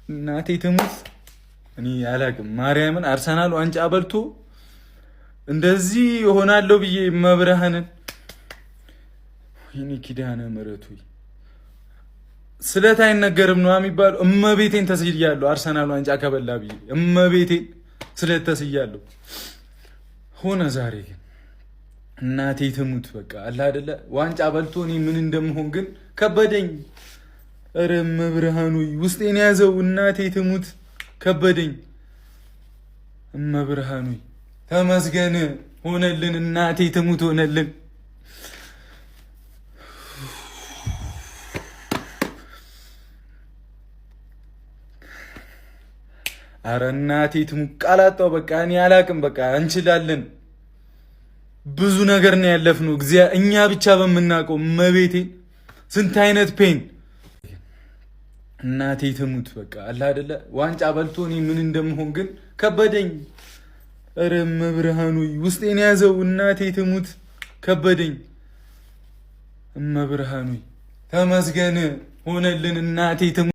እናቴ ትሙት እኔ አላቅም። ማርያምን አርሰናል ዋንጫ በልቶ እንደዚህ ይሆናለሁ ብዬ መብርሃንን ወይኔ ኪዳነ ምሕረቱ ስለት አይነገርም ነው የሚባለው። እመቤቴን ተስያለሁ አርሰናል ዋንጫ ከበላ ብዬ እመቤቴን ስለት ተስያለሁ። ሆነ ዛሬ ግን እናቴ ትሙት በቃ አለ አይደለ ዋንጫ በልቶ እኔ ምን እንደምሆን ግን ከበደኝ። ኧረ እመብርሃኑ ውስጤን ያዘው። እናቴ ትሙት ከበደኝ። እመብርሃኑ ተመስገን ሆነልን። እናቴ ትሙት ሆነልን። አረ እናቴ ትሙት ቃላጣው በቃ እኔ አላቅም። በቃ እንችላለን። ብዙ ነገር ነው ያለፍነው። እኛ ብቻ በምናውቀው መቤቴ ስንት አይነት ፔን። እናቴ ትሙት በቃ አለ አይደለ ዋንጫ በልቶ እኔ ምን እንደምሆን ግን ከበደኝ። ኧረ እመብርሃኑ ውስጤን ያዘው። እናቴ ትሙት ከበደኝ። እመብርሃኑ ተመስገን ሆነልን። እናቴ ትሙት